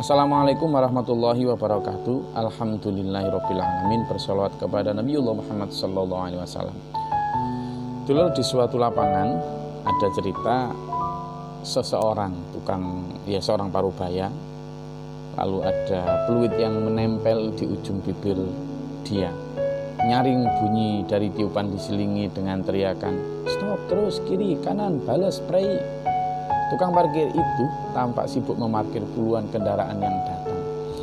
Assalamualaikum warahmatullahi wabarakatuh. Alhamdulillahirrabbilalamin. Bersolawat kepada Nabiullah Muhammad sallallahu alaihi wasallam. Dulu di suatu lapangan ada cerita seseorang seorang parubaya. Lalu ada peluit yang menempel di ujung bibir dia. Nyaring bunyi dari tiupan diselingi dengan teriakan, "Stop, terus, kiri, kanan, balas, spray." Tukang parkir itu tampak sibuk memarkir puluhan kendaraan yang datang.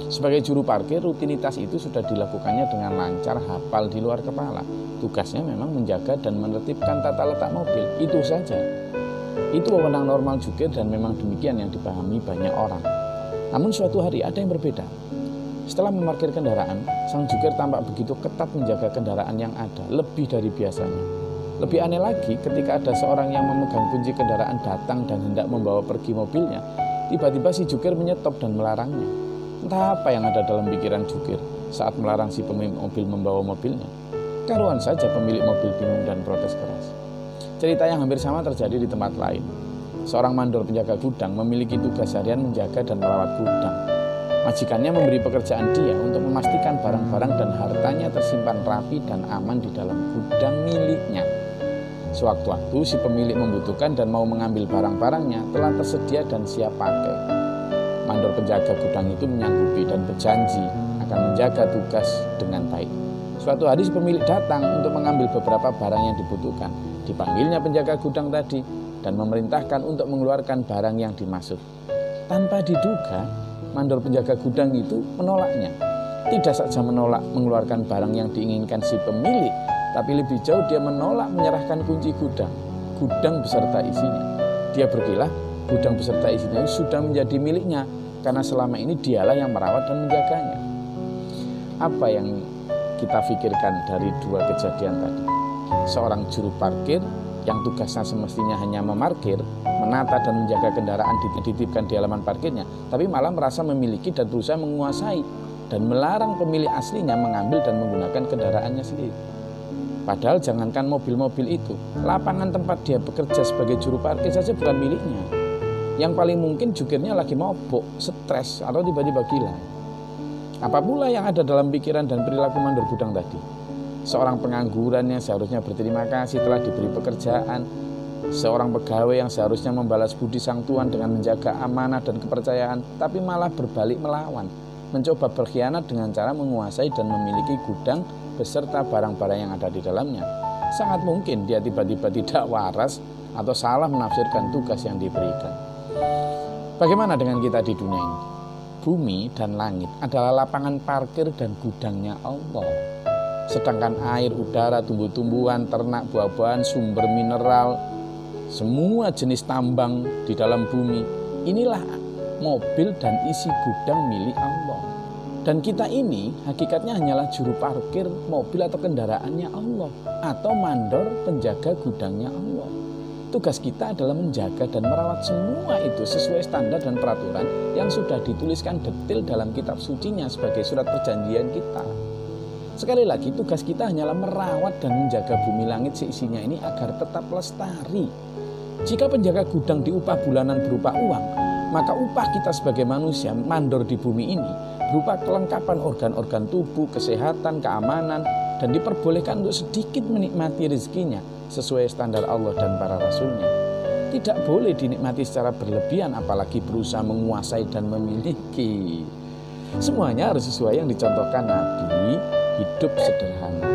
Sebagai juru parkir, rutinitas itu sudah dilakukannya dengan lancar, hafal di luar kepala. Tugasnya memang menjaga dan menertibkan tata letak mobil, itu saja. Itu wewenang normal jukir dan memang demikian yang dipahami banyak orang. Namun suatu hari ada yang berbeda. Setelah memarkir kendaraan, sang jukir tampak begitu ketat menjaga kendaraan yang ada, lebih dari biasanya. Lebih aneh lagi, ketika ada seorang yang memegang kunci kendaraan datang dan hendak membawa pergi mobilnya, tiba-tiba si jukir menyetop dan melarangnya. Entah apa yang ada dalam pikiran jukir saat melarang si pemilik mobil membawa mobilnya. Karuan saja pemilik mobil bingung dan protes keras. Cerita yang hampir sama terjadi di tempat lain. Seorang mandor penjaga gudang memiliki tugas harian menjaga dan merawat gudang. Majikannya memberi pekerjaan dia untuk memastikan barang-barang dan hartanya tersimpan rapi dan aman di dalam gudang miliknya. Sewaktu-waktu si pemilik membutuhkan dan mau mengambil barang-barangnya telah tersedia dan siap pakai. Mandor penjaga gudang itu menyanggupi dan berjanji akan menjaga tugas dengan baik. Suatu hari si pemilik datang untuk mengambil beberapa barang yang dibutuhkan. Dipanggilnya penjaga gudang tadi dan memerintahkan untuk mengeluarkan barang yang dimaksud. Tanpa diduga, mandor penjaga gudang itu menolaknya. Tidak saja menolak mengeluarkan barang yang diinginkan si pemilik, tapi lebih jauh dia menolak menyerahkan kunci gudang beserta isinya. Dia berkilah gudang beserta isinya sudah menjadi miliknya karena selama ini dialah yang merawat dan menjaganya. Apa yang kita pikirkan dari dua kejadian tadi? Seorang juru parkir yang tugasnya semestinya hanya memarkir, menata dan menjaga kendaraan dititipkan di halaman parkirnya, tapi malah merasa memiliki dan berusaha menguasai dan melarang pemilik aslinya mengambil dan menggunakan kendaraannya sendiri. Padahal jangankan mobil-mobil itu, lapangan tempat dia bekerja sebagai juru parkir saja bukan miliknya. Yang paling mungkin jukirnya lagi mabuk, stres, atau tiba-tiba gila. Apa pula yang ada dalam pikiran dan perilaku mandor gudang tadi? Seorang pengangguran yang seharusnya berterima kasih telah diberi pekerjaan. Seorang pegawai yang seharusnya membalas budi sang tuan dengan menjaga amanah dan kepercayaan, tapi malah berbalik melawan. Mencoba berkhianat dengan cara menguasai dan memiliki gudang beserta barang-barang yang ada di dalamnya. Sangat mungkin dia tiba-tiba tidak waras atau salah menafsirkan tugas yang diberikan. Bagaimana dengan kita di dunia ini? Bumi dan langit adalah lapangan parkir dan gudangnya Allah. Sedangkan air, udara, tumbuh-tumbuhan, ternak, buah-buahan, sumber mineral, semua jenis tambang di dalam bumi, inilah mobil dan isi gudang milik Allah. Dan kita ini hakikatnya hanyalah juru parkir mobil atau kendaraannya Allah, atau mandor penjaga gudangnya Allah. Tugas kita adalah menjaga dan merawat semua itu sesuai standar dan peraturan yang sudah dituliskan detail dalam kitab sucinya sebagai surat perjanjian kita. Sekali lagi, tugas kita hanyalah merawat dan menjaga bumi langit seisinya ini agar tetap lestari. Jika penjaga gudang diupah bulanan berupa uang, maka upah kita sebagai manusia mandor di bumi ini berupa kelengkapan organ-organ tubuh, kesehatan, keamanan, dan diperbolehkan untuk sedikit menikmati rezekinya sesuai standar Allah dan para rasulnya. Tidak boleh dinikmati secara berlebihan, apalagi berusaha menguasai dan memiliki. Semuanya harus sesuai yang dicontohkan Nabi, hidup sederhana.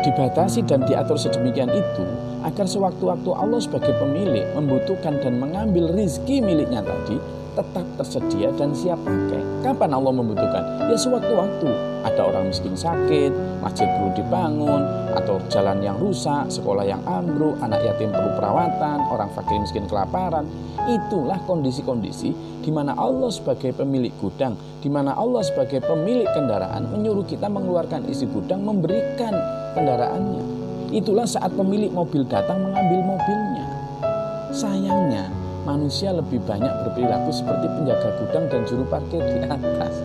Dibatasi dan diatur sedemikian itu agar sewaktu-waktu Allah sebagai pemilik membutuhkan dan mengambil rezeki miliknya tadi tetap tersedia dan siap pakai. Kapan Allah membutuhkan? Ya sewaktu-waktu. Ada orang miskin sakit, masjid perlu dibangun, atau jalan yang rusak, sekolah yang ambruk, anak yatim perlu perawatan, orang fakir miskin kelaparan. Itulah kondisi-kondisi di mana Allah sebagai pemilik gudang, di mana Allah sebagai pemilik kendaraan menyuruh kita mengeluarkan isi gudang, memberikan kendaraannya. Itulah saat pemilik mobil datang mengambil mobilnya. Sayangnya, manusia lebih banyak berperilaku seperti penjaga gudang dan juru parkir di atas.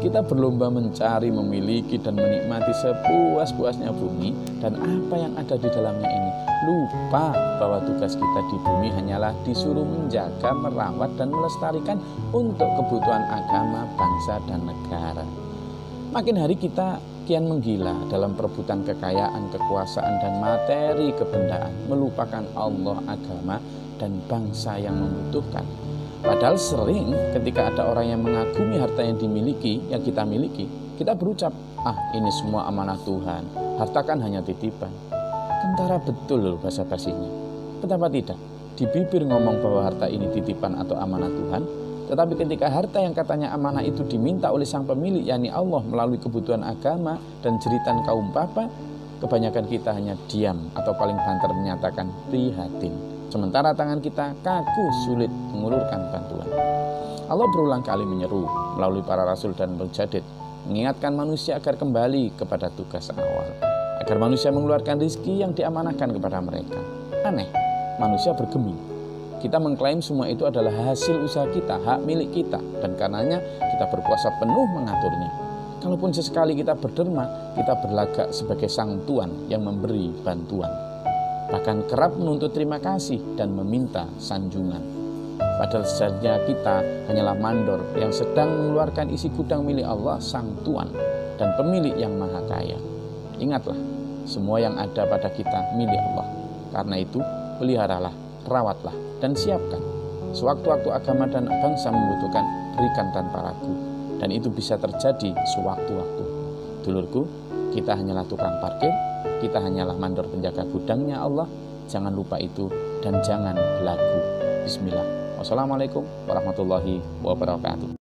Kita berlomba mencari, memiliki, dan menikmati sepuas-puasnya bumi dan apa yang ada di dalamnya ini. Lupa bahwa tugas kita di bumi hanyalah disuruh menjaga, merawat, dan melestarikan untuk kebutuhan agama, bangsa, dan negara. Makin hari kita kian menggila dalam perebutan kekayaan, kekuasaan, dan materi kebendaan, melupakan Allah, agama, dan bangsa yang membutuhkan. Padahal sering ketika ada orang yang mengagumi harta yang dimiliki, yang kita miliki, kita berucap, ini semua amanah Tuhan, harta kan hanya titipan. Kentara betul loh bahasa basinya. Betapa tidak, di bibir ngomong bahwa harta ini titipan atau amanah Tuhan, tetapi ketika harta yang katanya amanah itu diminta oleh sang pemilik, yakni Allah, melalui kebutuhan agama dan jeritan kaum papa, kebanyakan kita hanya diam atau paling banter menyatakan prihatin. Sementara tangan kita kaku, sulit mengulurkan bantuan. Allah berulang kali menyeru melalui para rasul dan mujadid, mengingatkan manusia agar kembali kepada tugas awal, agar manusia mengeluarkan rezeki yang diamanahkan kepada mereka. Aneh, manusia bergeming. Kita mengklaim semua itu adalah hasil usaha kita, hak milik kita, dan karenanya kita berkuasa penuh mengaturnya. Kalaupun sesekali kita berderma, kita berlagak sebagai sang tuan yang memberi bantuan. Bahkan kerap menuntut terima kasih dan meminta sanjungan. Padahal sejatinya kita hanyalah mandor yang sedang mengeluarkan isi gudang milik Allah, sang tuan dan pemilik yang maha kaya. Ingatlah, semua yang ada pada kita milik Allah. Karena itu, peliharalah, rawatlah, dan siapkan. Sewaktu-waktu agama dan bangsa membutuhkan, berikan tanpa ragu. Dan itu bisa terjadi sewaktu-waktu. Dulurku, kita hanyalah tukang parkir, kita hanyalah mandor penjaga gudangnya Allah. Jangan lupa itu dan jangan belagu. Bismillah. Wassalamualaikum warahmatullahi wabarakatuh.